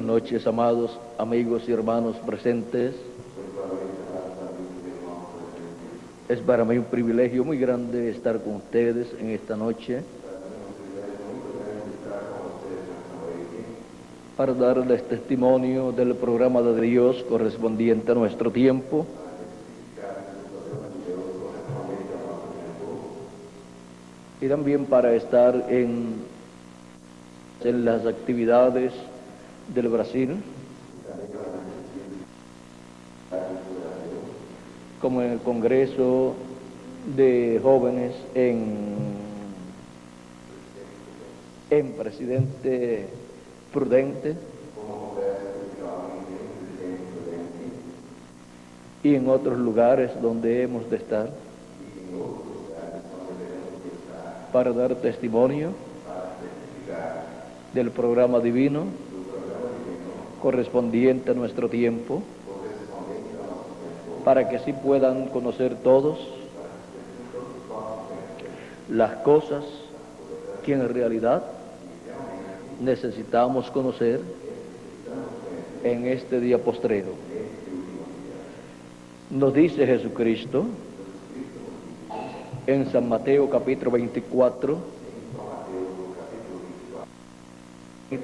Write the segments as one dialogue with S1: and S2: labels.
S1: noches, amados amigos y hermanos presentes. Es para mí un privilegio muy grande estar con ustedes en esta noche para darles testimonio del programa de Dios correspondiente a nuestro tiempo. Y también para estar en las actividades del Brasil, como en el Congreso de Jóvenes en Presidente Prudente y en otros lugares donde hemos de estar para dar testimonio del programa divino correspondiente a nuestro tiempo, para que así puedan conocer todos las cosas que en realidad necesitamos conocer en este día postrero. Nos dice Jesucristo en San Mateo capítulo 24,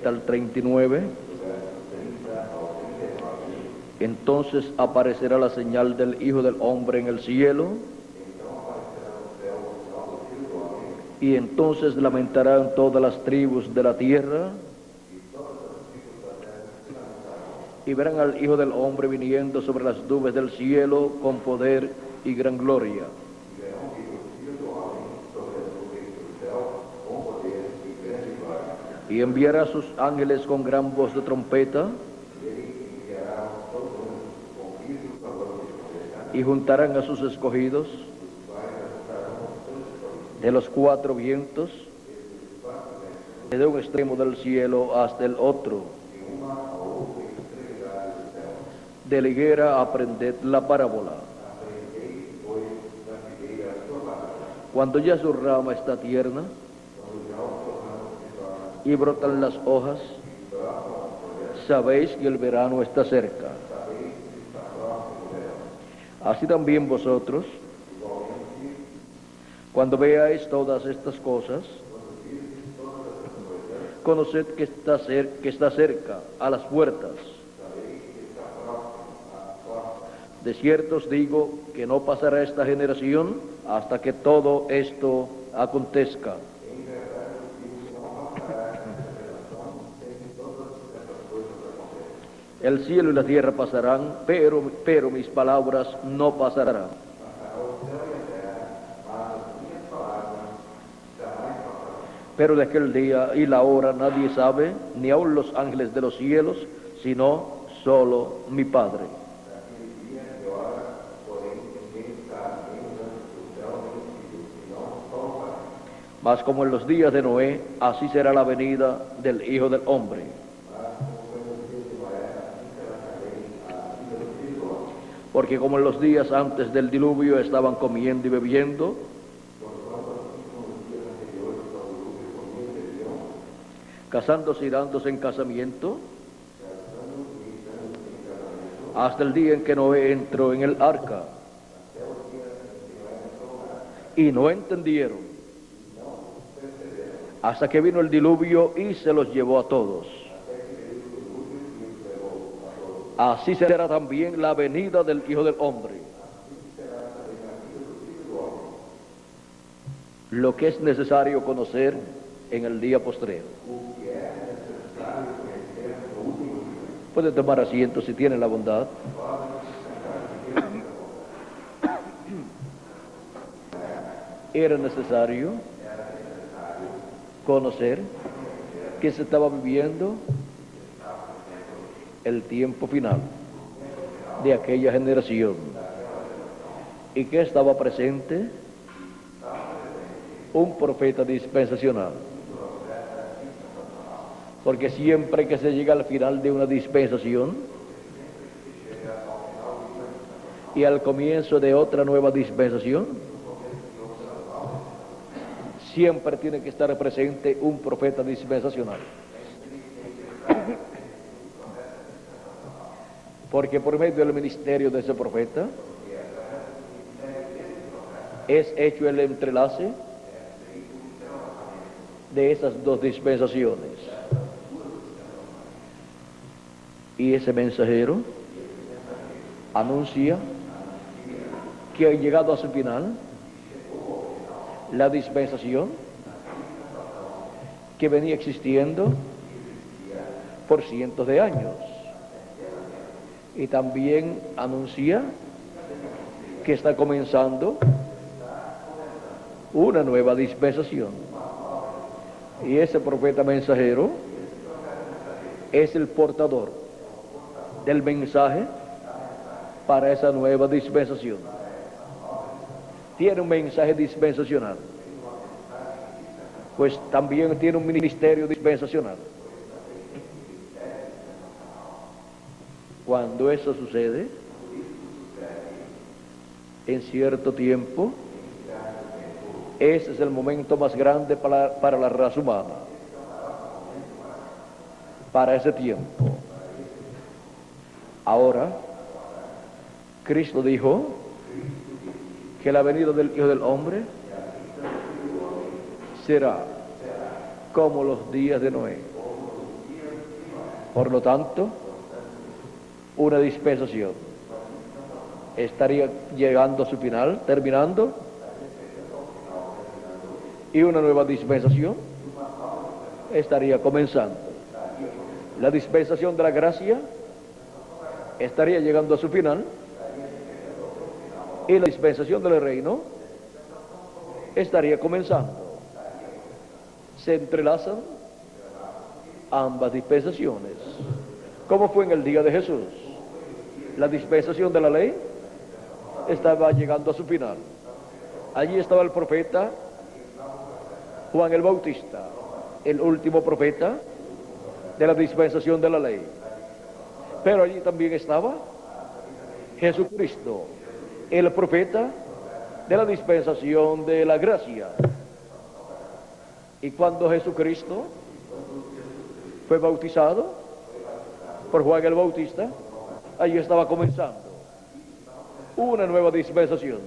S1: al 39, entonces aparecerá la señal del Hijo del Hombre en el cielo, y entonces lamentarán todas las tribus de la tierra, y verán al Hijo del Hombre viniendo sobre las nubes del cielo con poder y gran gloria. Y enviará a sus ángeles con gran voz de trompeta, y juntarán a sus escogidos de los cuatro vientos, desde un extremo del cielo hasta el otro. De la higuera aprended la parábola. Cuando ya su rama está tierna y brotan las hojas, sabéis que el verano está cerca. Así también vosotros, cuando veáis todas estas cosas, conoced que está cerca, a las puertas. De cierto os digo que no pasará esta generación hasta que todo esto acontezca. El cielo y la tierra pasarán, pero mis palabras no pasarán. Pero de aquel día y la hora nadie sabe, ni aun los ángeles de los cielos, sino solo mi Padre. Mas como en los días de Noé, así será la venida del Hijo del Hombre. Porque como en los días antes del diluvio estaban comiendo y bebiendo, casándose y dándose en casamiento, hasta el día en que Noé entró en el arca, y no entendieron, hasta que vino el diluvio y se los llevó a todos. Así será también la venida del Hijo del Hombre. Lo que es necesario conocer en el día postrero. Puede tomar asiento si tiene la bondad. Era necesario conocer que se estaba viviendo el tiempo final de aquella generación y que estaba presente un profeta dispensacional, porque siempre que se llega al final de una dispensación y al comienzo de otra nueva dispensación, siempre tiene que estar presente un profeta dispensacional. porque por medio del ministerio de ese profeta es hecho el entrelace de esas dos dispensaciones. Y ese mensajero anuncia que ha llegado a su final la dispensación que venía existiendo por cientos de años. Y también anuncia que está comenzando una nueva dispensación. Y ese profeta mensajero es el portador del mensaje para esa nueva dispensación. Tiene un mensaje dispensacional, pues también tiene un ministerio dispensacional. Cuando eso sucede, en cierto tiempo, ese es el momento más grande para la raza humana, para ese tiempo. Ahora, Cristo dijo que la venida del Hijo del Hombre será como los días de Noé. Por lo tanto, una dispensación estaría llegando a su final, terminando, y una nueva dispensación estaría comenzando. La dispensación de la gracia estaría llegando a su final y la dispensación del reino estaría comenzando. Se entrelazan ambas dispensaciones. ¿Cómo fue en el día de Jesús? La dispensación de la ley estaba llegando a su final. Allí estaba el profeta Juan el Bautista, el último profeta de la dispensación de la ley. Pero allí también estaba Jesucristo, el profeta de la dispensación de la gracia. Y cuando Jesucristo fue bautizado por Juan el Bautista, allí estaba comenzando una nueva dispensación.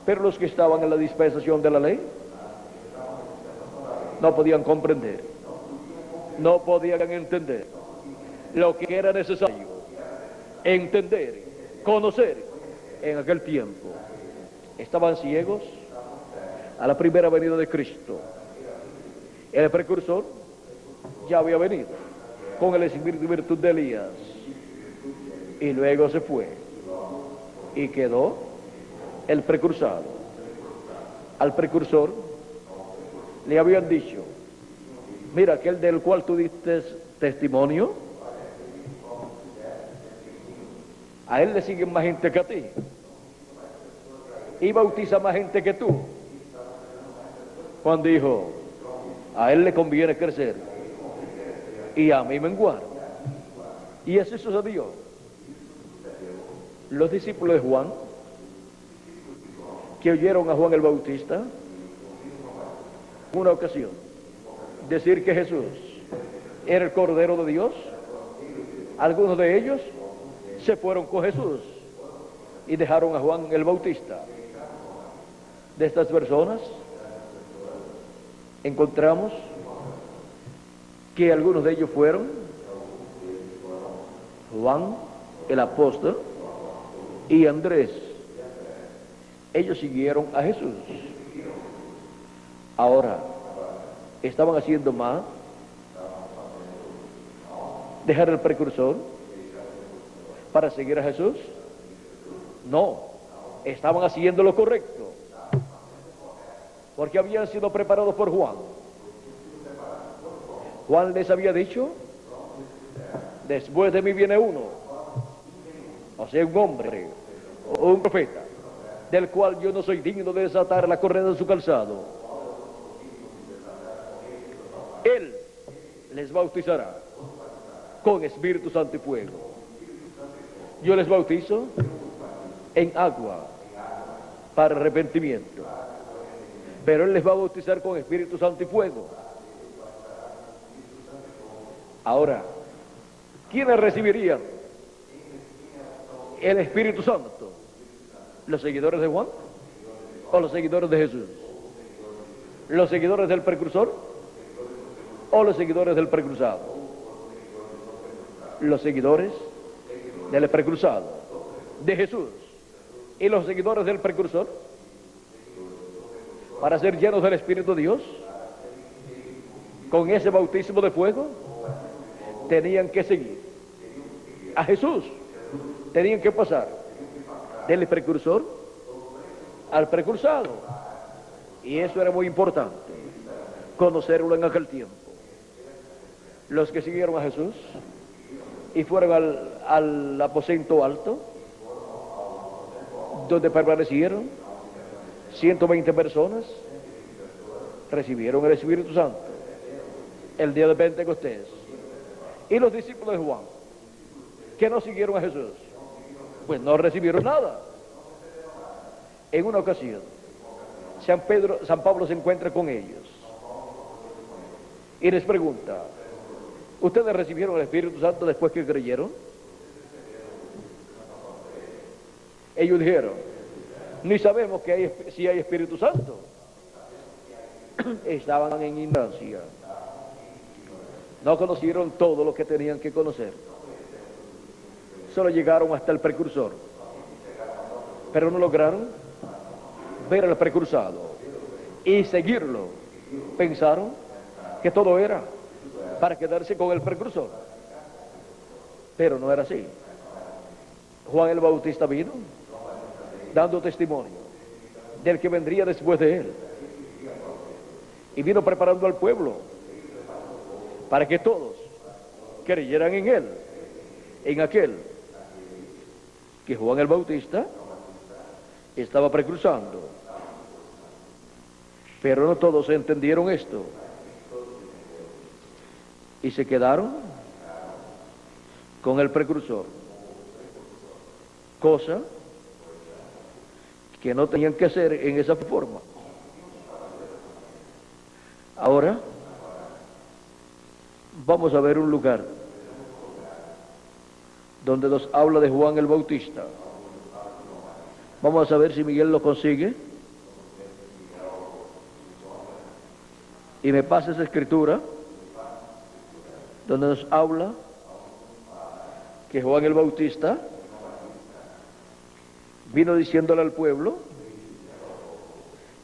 S1: Pero los que estaban en la dispensación de la ley no podían comprender, no podían entender lo que era necesario entender, conocer en aquel tiempo. Estaban ciegos a la primera venida de Cristo. El precursor ya había venido con el espíritu y virtud de Elías, y luego se fue y quedó el precursado. Al precursor le habían dicho: mira, aquel del cual tú diste testimonio, a él le siguen más gente que a ti y bautiza más gente que tú. Juan dijo: a él le conviene crecer y a mí menguar. Y así sucedió. Los discípulos de Juan, que oyeron a Juan el Bautista una ocasión decir que Jesús era el Cordero de Dios, algunos de ellos se fueron con Jesús y dejaron a Juan el Bautista. De estas personas encontramos que algunos de ellos fueron Juan el apóstol y Andrés. Ellos siguieron a Jesús. Ahora, ¿estaban haciendo más? ¿Dejar el precursor para seguir a Jesús? No, estaban haciendo lo correcto, porque habían sido preparados por Juan. Juan les había dicho: después de mí viene uno, o sea, un hombre o un profeta, del cual yo no soy digno de desatar la correa de su calzado. Él les bautizará con Espíritu Santo y fuego. Yo les bautizo en agua para arrepentimiento, pero Él les va a bautizar con Espíritu Santo y fuego. Ahora, ¿quiénes recibirían el Espíritu Santo? ¿Los seguidores de Juan o los seguidores de Jesús? ¿Los seguidores del precursor o los seguidores del precursado? Los seguidores del precursado, de Jesús. ¿Y los seguidores del precursor? Para ser llenos del Espíritu de Dios, con ese bautismo de fuego, tenían que seguir a Jesús. Tenían que pasar del precursor al precursado. Y eso era muy importante, conocerlo en aquel tiempo. Los que siguieron a Jesús y fueron al aposento alto, donde permanecieron 120 personas, recibieron el Espíritu Santo el día de Pentecostés. Y los discípulos de Juan, que no siguieron a Jesús, pues no recibieron nada. En una ocasión, San Pablo se encuentra con ellos y les pregunta: ¿ustedes recibieron el Espíritu Santo después que creyeron? Ellos dijeron: ni sabemos si hay Espíritu Santo. Estaban en ignorancia, no conocieron todo lo que tenían que conocer, solo llegaron hasta el precursor, pero no lograron ver al precursado y seguirlo. Pensaron que todo era para quedarse con el precursor, pero no era así. Juan el Bautista vino dando testimonio del que vendría después de él, y vino preparando al pueblo para que todos creyeran en él, en aquel que Juan el Bautista estaba precursando. Pero no todos entendieron esto y se quedaron con el precursor, cosa que no tenían que hacer en esa forma. Ahora vamos a ver un lugar donde nos habla de Juan el Bautista. Vamos a ver si Miguel lo consigue y me pasa esa escritura donde nos habla que Juan el Bautista vino diciéndole al pueblo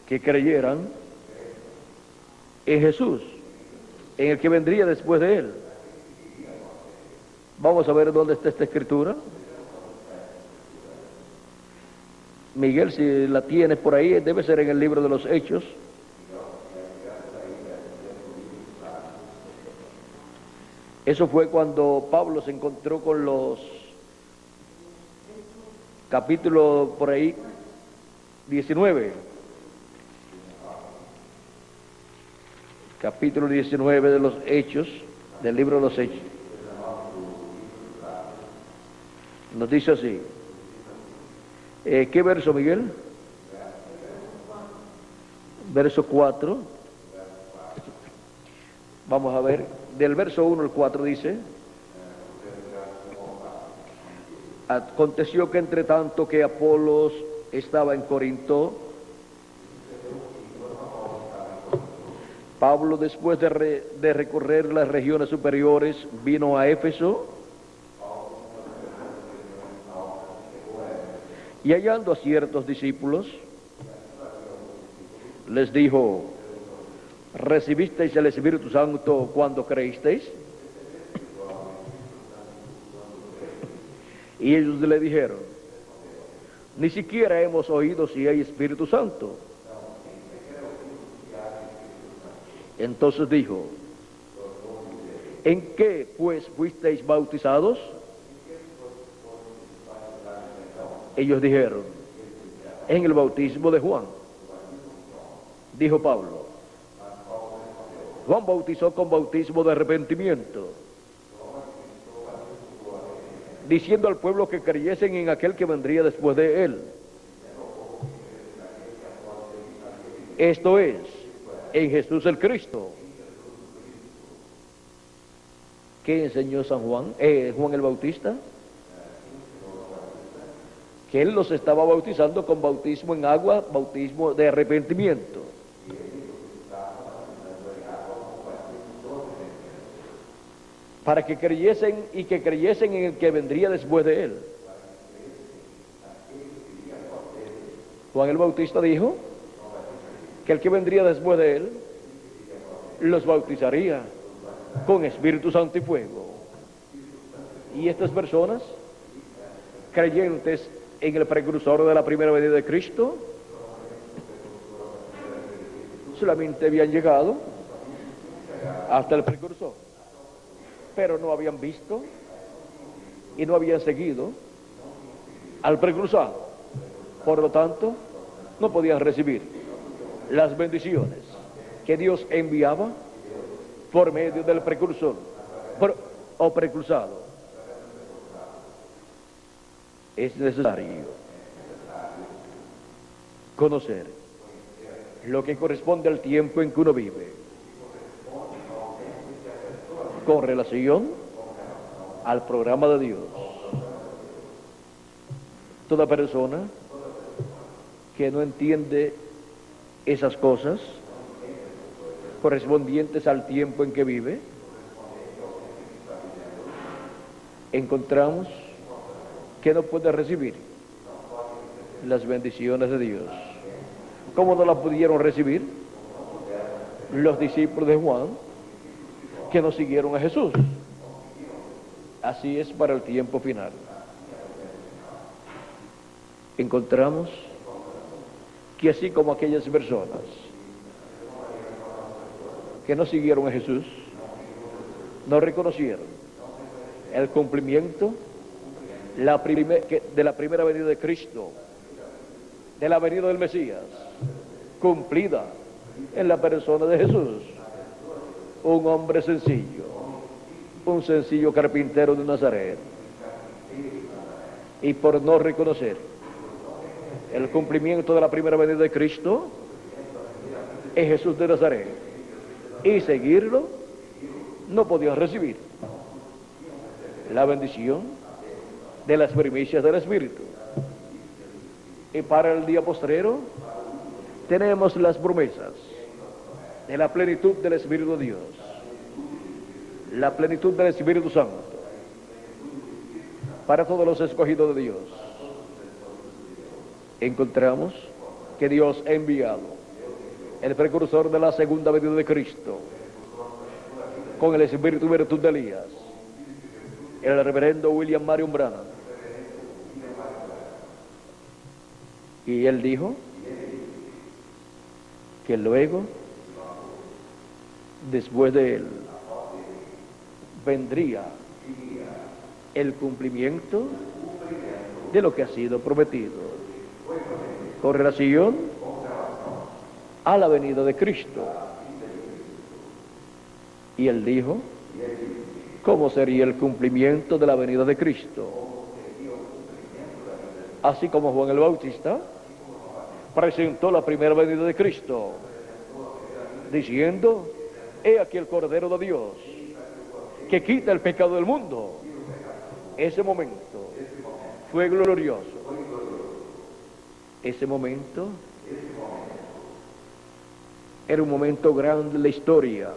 S1: que creyeran en Jesús, en el que vendría después de él. Vamos a ver dónde está esta escritura. Miguel, si la tienes por ahí, debe ser en el libro de los Hechos. Eso fue cuando Pablo se encontró con los capítulos por ahí 19. Capítulo 19 de los Hechos, del libro de los Hechos. Nos dice así. ¿Qué verso, Miguel? Verso 4. Vamos a ver. Del verso 1 al 4 dice: aconteció que entre tanto que Apolos estaba en Corinto, Pablo, después de recorrer las regiones superiores, vino a Éfeso, y hallando a ciertos discípulos, les dijo: ¿recibisteis el Espíritu Santo cuando creísteis? Y ellos le dijeron: ni siquiera hemos oído si hay Espíritu Santo. Entonces dijo: ¿en qué pues fuisteis bautizados? Ellos dijeron: en el bautismo de Juan. Dijo Pablo: Juan bautizó con bautismo de arrepentimiento, diciendo al pueblo que creyesen en aquel que vendría después de él. Esto es, en Jesús el Cristo. ¿Qué enseñó Juan el Bautista? que Él los estaba bautizando con bautismo en agua, bautismo de arrepentimiento. Para que creyesen y que creyesen en el que vendría después de Él. Juan el Bautista dijo que el que vendría después de Él los bautizaría con Espíritu Santo y fuego. Y estas personas, creyentes en el precursor de la primera venida de Cristo, solamente habían llegado hasta el precursor, pero no habían visto y no habían seguido al precursor. Por lo tanto, no podían recibir las bendiciones que Dios enviaba por medio del precursor o precursado. Es necesario conocer lo que corresponde al tiempo en que uno vive con relación al programa de Dios. Toda persona que no entiende esas cosas correspondientes al tiempo en que vive, encontramos que no puede recibir las bendiciones de Dios. ¿Cómo no las pudieron recibir los discípulos de Juan que no siguieron a Jesús? Así es para el tiempo final. Encontramos que así como aquellas personas que no siguieron a Jesús, no reconocieron el cumplimiento de la primera venida de Cristo, de la venida del Mesías, cumplida en la persona de Jesús, un hombre sencillo, un sencillo carpintero de Nazaret. Y por no reconocer el cumplimiento de la primera venida de Cristo en Jesús de Nazaret y seguirlo, no podían recibir la bendición de las primicias del Espíritu. Y para el día postrero tenemos las promesas de la plenitud del Espíritu de Dios, la plenitud del Espíritu Santo para todos los escogidos de Dios. Encontramos que Dios ha enviado el precursor de la segunda venida de Cristo con el espíritu y virtud de Elías, el reverendo William Marion Branham. Y él dijo que luego, después de él, vendría el cumplimiento de lo que ha sido prometido con relación a la venida de Cristo. Y él dijo cómo sería el cumplimiento de la venida de Cristo. Así como Juan el Bautista presentó la primera venida de Cristo, diciendo: he aquí el Cordero de Dios, que quita el pecado del mundo. Ese momento fue glorioso. Ese momento era un momento grande en la historia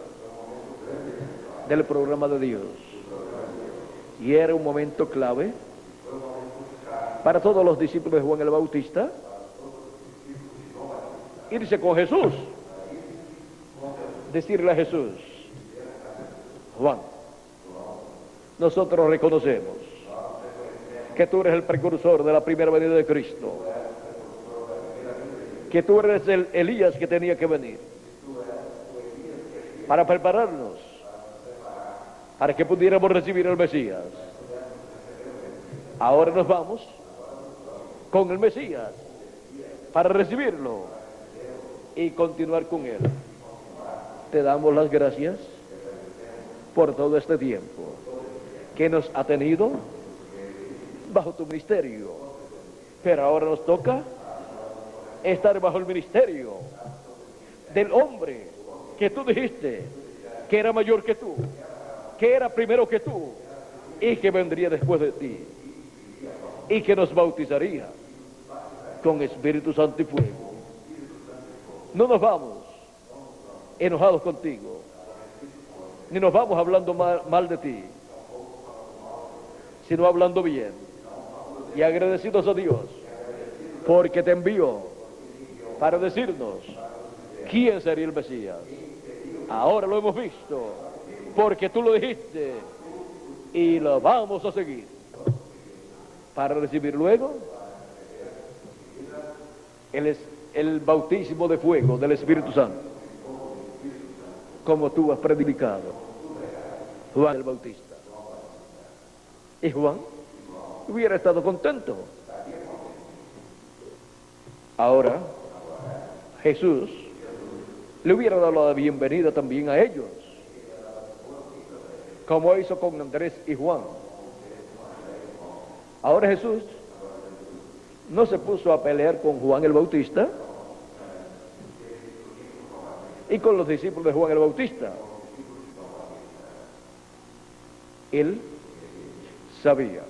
S1: del programa de Dios. Y era un momento clave para todos los discípulos de Juan el Bautista irse con Jesús, decirle a Jesús: Juan, nosotros reconocemos que tú eres el precursor de la primera venida de Cristo, que tú eres el Elías que tenía que venir para prepararnos para que pudiéramos recibir al Mesías. Ahora nos vamos con el Mesías para recibirlo y continuar con él. Te damos las gracias por todo este tiempo que nos ha tenido bajo tu ministerio, pero ahora nos toca estar bajo el ministerio del hombre que tú dijiste que era mayor que tú, que era primero que tú y que vendría después de ti y que nos bautizaría con Espíritu Santo y fuego. No nos vamos enojados contigo, ni nos vamos hablando mal de ti, sino hablando bien y agradecidos a Dios porque te envió para decirnos quién sería el Mesías. Ahora lo hemos visto porque tú lo dijiste y lo vamos a seguir para recibir luego el bautismo de fuego del Espíritu Santo, como tú has predicado, Juan el Bautista. Y Juan hubiera estado contento. Ahora Jesús le hubiera dado la bienvenida también a ellos, como hizo con Andrés y Juan. Ahora Jesús no se puso a pelear con Juan el Bautista y con los discípulos de Juan el Bautista. Él sabía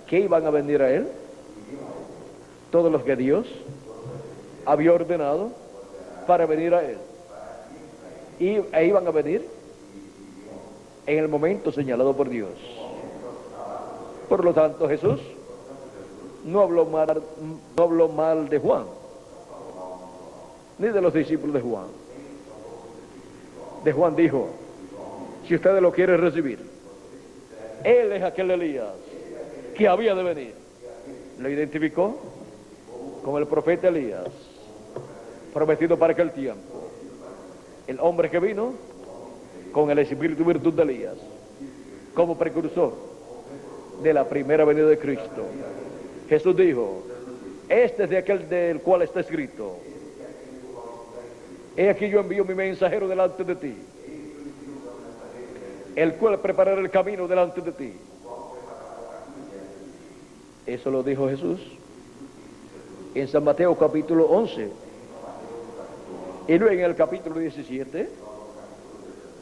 S1: que iban a venir a él todos los que Dios había ordenado para venir a él, e iban a venir en el momento señalado por Dios. Por lo tanto, Jesús no habló mal de Juan, ni de los discípulos de Juan. De Juan dijo: si ustedes lo quieren recibir, él es aquel Elías que había de venir. Lo identificó como el profeta Elías, prometido para aquel tiempo, el hombre que vino con el espíritu y virtud de Elías, como precursor de la primera venida de Cristo. Jesús dijo: este es de aquel del cual está escrito: he aquí yo envío mi mensajero delante de ti, el cual preparará el camino delante de ti. Eso lo dijo Jesús en San Mateo capítulo 11, y luego en el capítulo 17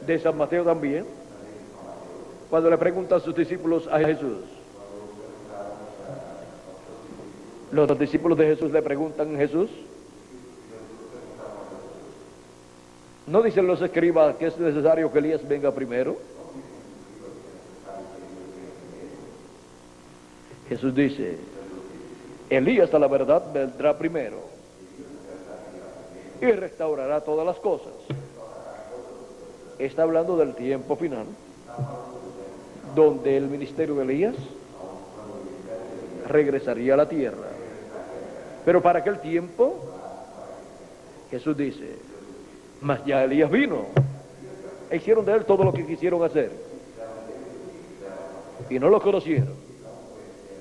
S1: de San Mateo también, cuando le preguntan sus discípulos a Jesús. Los discípulos de Jesús le preguntan a Jesús. ¿No dicen los escribas que es necesario que Elías venga primero? Jesús dice: Elías, a la verdad, vendrá primero y restaurará todas las cosas. Está hablando del tiempo final, donde el ministerio de Elías regresaría a la tierra. Pero para aquel tiempo, Jesús dice: mas ya Elías vino, e hicieron de él todo lo que quisieron hacer, y no lo conocieron.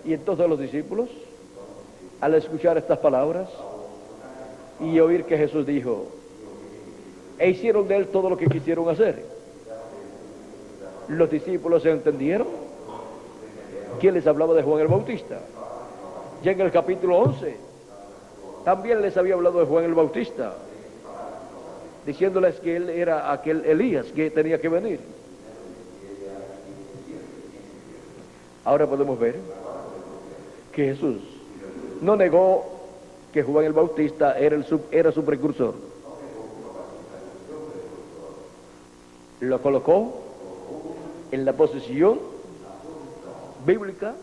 S1: Y entonces los discípulos, al escuchar estas palabras y oír que Jesús dijo: e hicieron de él todo lo que quisieron hacer, los discípulos entendieron que les hablaba de Juan el Bautista. Ya en el capítulo 11 también les había hablado de Juan el Bautista, diciéndoles que él era aquel Elías que tenía que venir. Ahora podemos ver que Jesús no negó que Juan el Bautista era su precursor. Lo colocó en la posición bíblica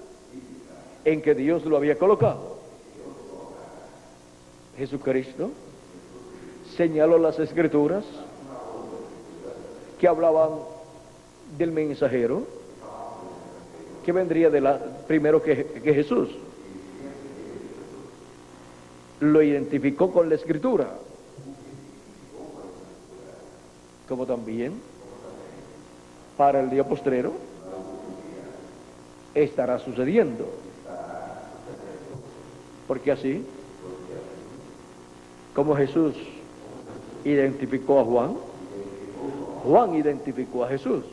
S1: en que Dios lo había colocado. Jesucristo señaló las Escrituras que hablaban del mensajero que vendría primero que Jesús. Lo identificó con la Escritura, como también para el día postrero estará sucediendo, porque así como Jesús identificó a Juan, Juan identificó a Jesús.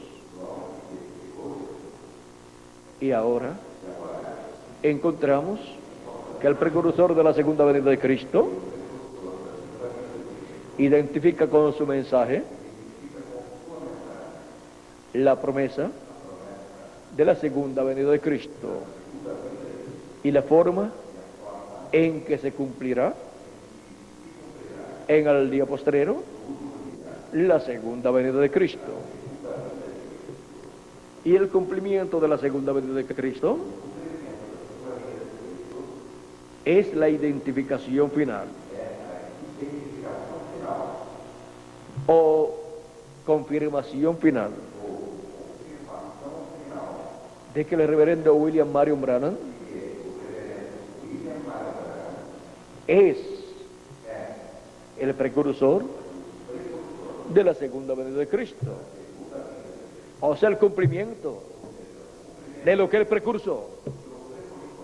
S1: Y ahora encontramos que el precursor de la segunda venida de Cristo identifica con su mensaje la promesa de la segunda venida de Cristo y la forma en que se cumplirá en el día postrero la segunda venida de Cristo. Y el cumplimiento de la segunda venida de Cristo es la identificación final o confirmación final de que el reverendo William Marion Branham es el precursor de la segunda venida de Cristo. O sea, el cumplimiento de lo que el precursor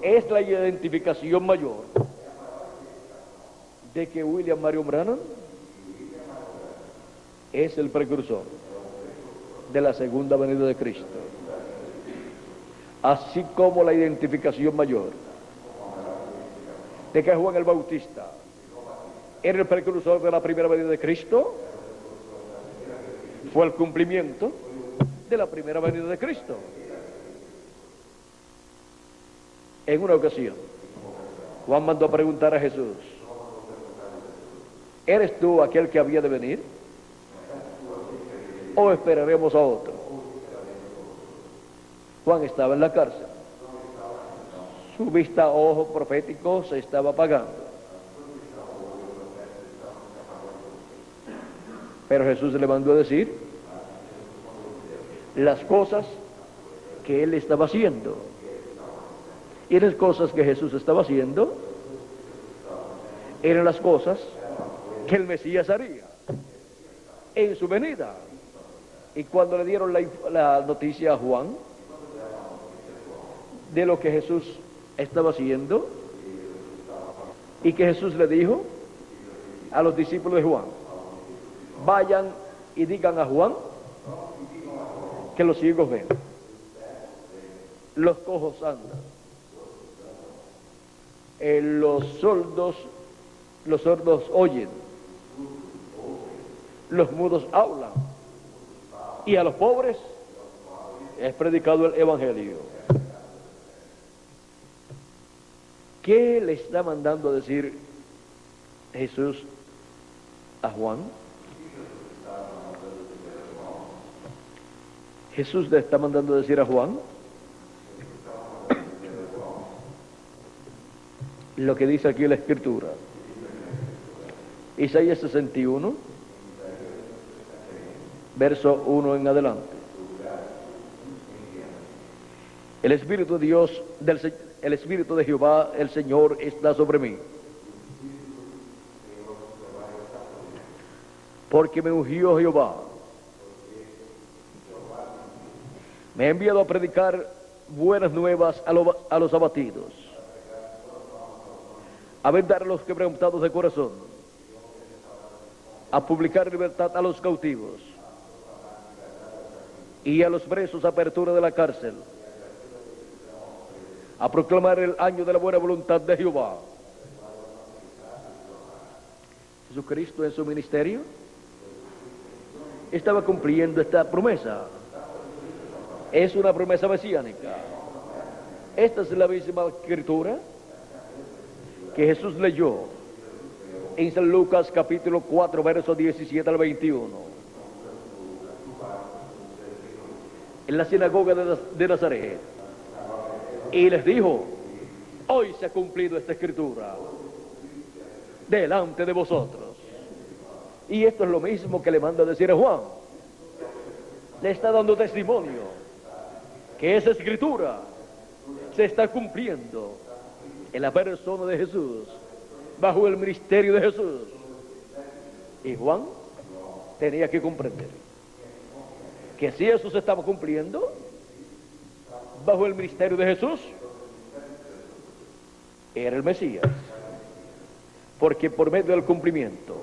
S1: es la identificación mayor de que William Marion Branham es el precursor de la segunda venida de Cristo, así como la identificación mayor de que Juan el Bautista era el precursor de la primera venida de Cristo, fue el cumplimiento de la primera venida de Cristo. En una ocasión, Juan mandó a preguntar a Jesús: ¿eres tú aquel que había de venir? ¿O esperaremos a otro? Juan estaba en la cárcel. Su vista ojo profético se estaba apagando. Pero Jesús le mandó a decir las cosas que él estaba haciendo. Y las cosas que Jesús estaba haciendo eran las cosas que el Mesías haría en su venida. Y cuando le dieron la noticia a Juan de lo que Jesús estaba haciendo, y que Jesús le dijo a los discípulos de Juan: vayan y digan a Juan que los ciegos ven, los cojos andan, los sordos oyen, los mudos hablan, y a los pobres es predicado el evangelio. ¿Qué le está mandando a decir Jesús a Juan? Jesús le está mandando a decir a Juan lo que dice aquí la Escritura. Isaías 61, verso 1 en adelante. El Espíritu de Dios, el Espíritu de Jehová, el Señor, está sobre mí, porque me ungió Jehová. Me ha enviado a predicar buenas nuevas a los abatidos, a vendar a los quebrantados de corazón, a publicar libertad a los cautivos, y a los presos apertura de la cárcel, a proclamar el año de la buena voluntad de Jehová. Jesucristo en su ministerio estaba cumpliendo esta promesa. Es una promesa mesiánica. Esta es la misma Escritura que Jesús leyó en San Lucas capítulo 4, versos 17 al 21, en la sinagoga de Nazaret, y les dijo: hoy se ha cumplido esta Escritura delante de vosotros. Y esto es lo mismo que le manda a decir a Juan. Le está dando testimonio que esa Escritura se está cumpliendo en la persona de Jesús, bajo el ministerio de Jesús. Y Juan tenía que comprender que si eso se estaba cumpliendo bajo el ministerio de Jesús, era el Mesías, porque por medio del cumplimiento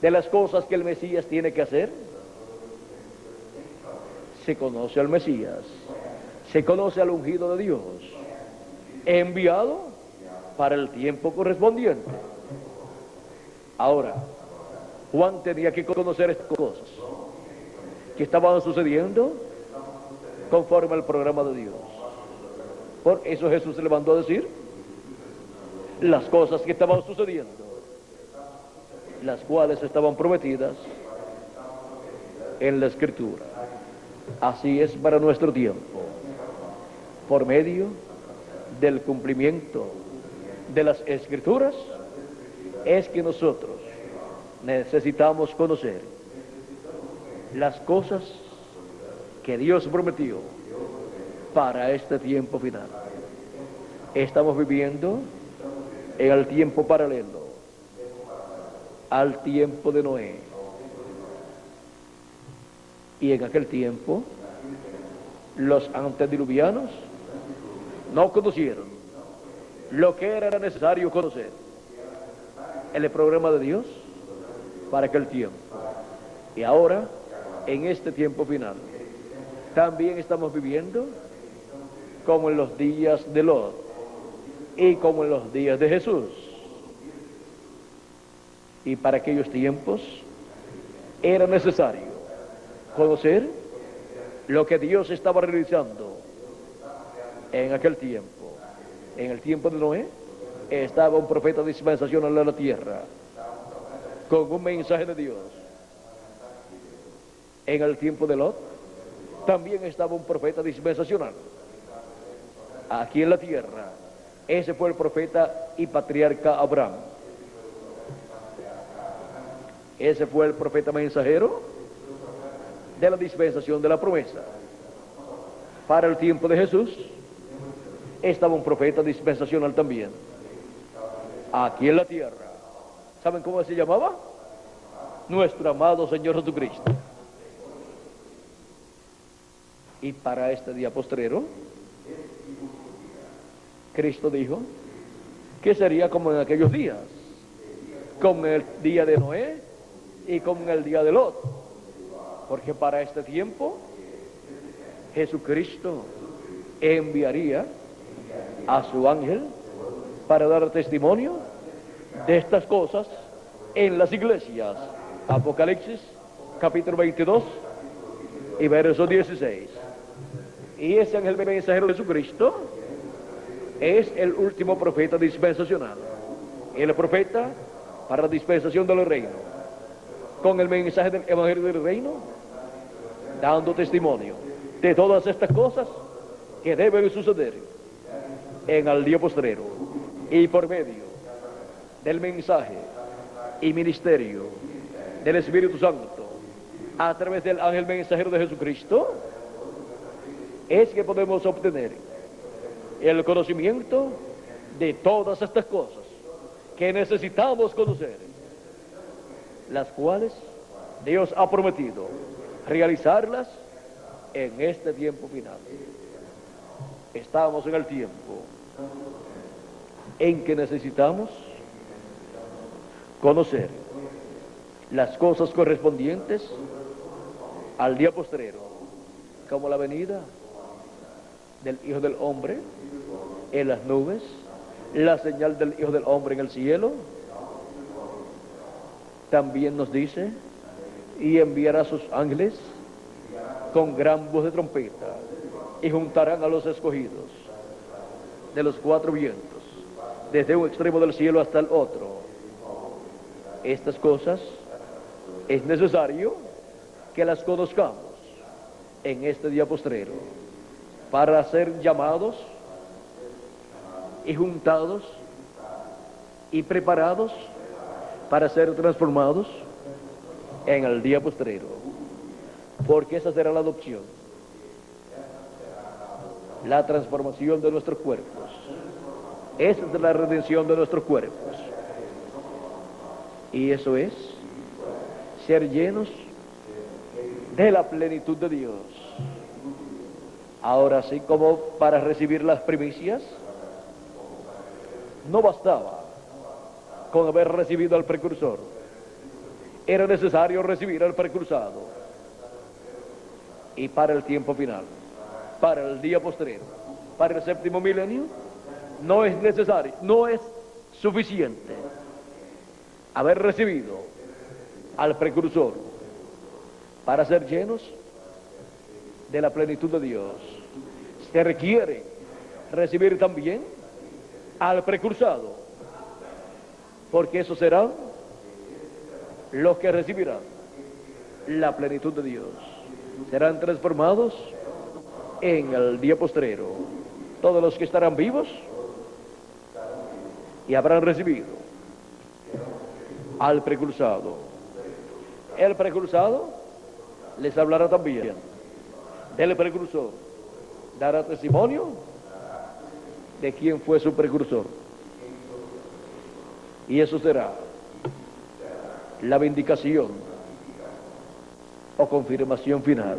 S1: de las cosas que el Mesías tiene que hacer, se conoce al Mesías, se conoce al ungido de Dios, enviado para el tiempo correspondiente. Ahora, Juan tenía que conocer estas cosas que estaban sucediendo conforme al programa de Dios. Por eso Jesús se le mandó a decir las cosas que estaban sucediendo, las cuales estaban prometidas en la Escritura. Así es para nuestro tiempo, por medio del cumplimiento de las Escrituras, es que nosotros necesitamos conocer las cosas que Dios prometió para este tiempo final. Estamos viviendo en el tiempo paralelo al tiempo de Noé. Y en aquel tiempo, los antediluvianos no conocieron lo que era necesario conocer, el programa de Dios para aquel tiempo. Y ahora, en este tiempo final, también estamos viviendo como en los días de Lot y como en los días de Jesús. Y para aquellos tiempos era necesario conocer lo que Dios estaba realizando en aquel tiempo. En el tiempo de Noé estaba un profeta dispensacional en la tierra con un mensaje de Dios. En el tiempo de Lot también estaba un profeta dispensacional aquí en la tierra. Ese fue el profeta y patriarca Abraham. Ese fue el profeta mensajero de la dispensación de la promesa. Para el tiempo de Jesús estaba un profeta dispensacional también aquí en la tierra. ¿Saben cómo se llamaba? Nuestro amado Señor Jesucristo. Y para este día postrero, Cristo dijo que sería como en aquellos días, como en el día de Noé y como en el día de Lot, porque para este tiempo Jesucristo enviaría a su ángel para dar testimonio de estas cosas en las iglesias. Apocalipsis capítulo 22 y verso 16. Y ese ángel mensajero de Jesucristo es el último profeta dispensacional, el profeta para la dispensación del reino, con el mensaje del evangelio del reino, dando testimonio de todas estas cosas que deben suceder en el día postrero, y por medio del mensaje y ministerio del Espíritu Santo a través del ángel mensajero de Jesucristo, es que podemos obtener el conocimiento de todas estas cosas que necesitamos conocer, las cuales Dios ha prometido realizarlas en este tiempo final. Estamos en el tiempo en que necesitamos conocer las cosas correspondientes al día postrero, como la venida del Hijo del Hombre en las nubes, la señal del Hijo del Hombre en el cielo. También nos dice, y enviará a sus ángeles con gran voz de trompeta, y juntarán a los escogidos de los cuatro vientos, desde un extremo del cielo hasta el otro. Estas cosas es necesario que las conozcamos en este día postrero, para ser llamados y juntados y preparados para ser transformados en el día postrero, porque esa será la adopción, la transformación de nuestros cuerpos. Esa es la redención de nuestros cuerpos, y eso es ser llenos de la plenitud de Dios. Ahora, así como para recibir las primicias no bastaba con haber recibido al precursor, era necesario recibir al precursado. Y para el tiempo final, para el día postrero, para el séptimo milenio, no es necesario, no es suficiente haber recibido al precursor para ser llenos de la plenitud de Dios. Se requiere recibir también al precursado porque esos serán los que recibirán la plenitud de Dios. Serán transformados en el día postrero. Todos los que estarán vivos y habrán recibido al precursado. El precursado les hablará también del precursor. Dará testimonio de quién fue su precursor. Y eso será la vindicación o confirmación final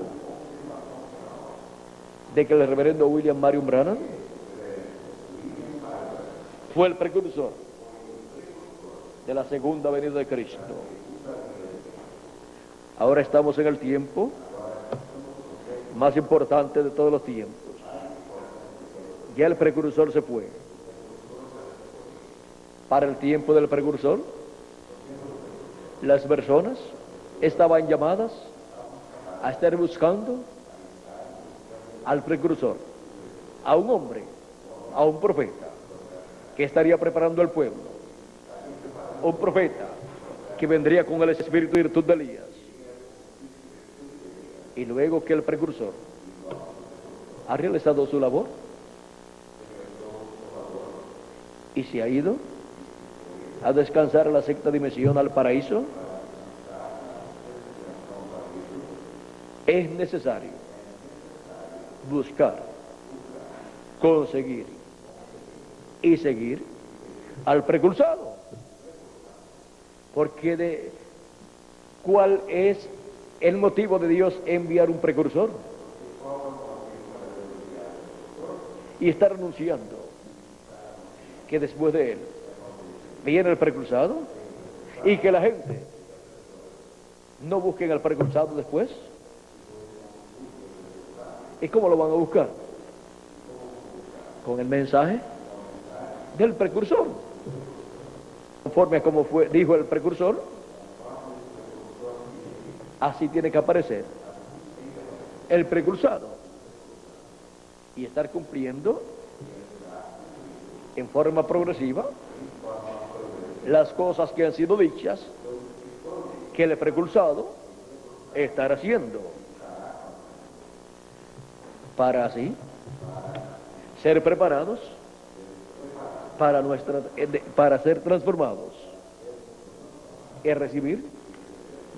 S1: de que el reverendo William Marion Branham fue el precursor de la segunda venida de Cristo. Ahora estamos en el tiempo más importante de todos los tiempos. Ya el precursor se fue. Para el tiempo del precursor, las personas estaban llamadas a estar buscando al precursor, a un hombre, a un profeta que estaría preparando al pueblo, un profeta que vendría con el espíritu y virtud de Elías. Y luego que el precursor ha realizado su labor y se ha ido a descansar a la sexta dimensión, al paraíso, es necesario buscar, conseguir y seguir al precursado. Porque ¿cuál es el motivo de Dios enviar un precursor? Y estar anunciando que después de él viene el precursado y que la gente no busquen al precursado después. ¿Y cómo lo van a buscar? Con el mensaje del precursor. Conforme a como dijo el precursor, así tiene que aparecer el precursado y estar cumpliendo en forma progresiva las cosas que han sido dichas que el precursado estará haciendo, para así ser preparados para ser transformados y recibir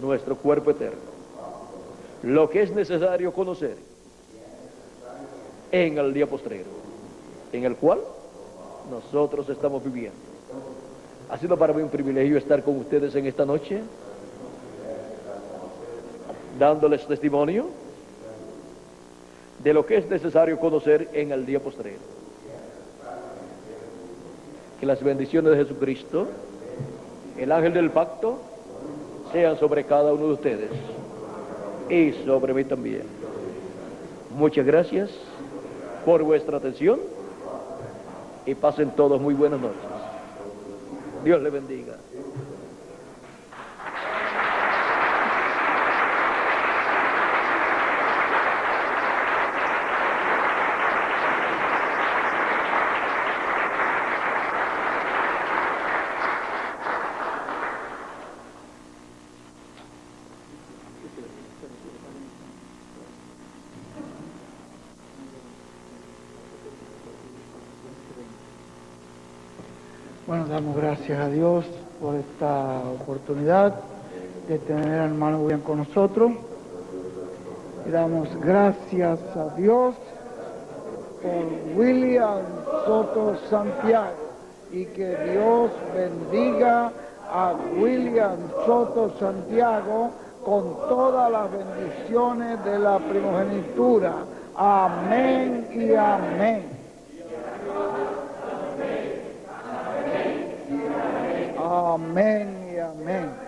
S1: nuestro cuerpo eterno. Lo que es necesario conocer en el día postrero, en el cual nosotros estamos viviendo. Ha sido para mí un privilegio estar con ustedes en esta noche, dándoles testimonio de lo que es necesario conocer en el día postrero. Que las bendiciones de Jesucristo, el ángel del pacto, sean sobre cada uno de ustedes y sobre mí también. Muchas gracias por vuestra atención y pasen todos muy buenas noches. Dios le bendiga.
S2: Bueno, damos gracias a Dios por esta oportunidad de tener al hermano William con nosotros. Y damos gracias a Dios por William Soto Santiago y que Dios bendiga a William Soto Santiago con todas las bendiciones de la primogenitura. Amén y amén. Amén y amén.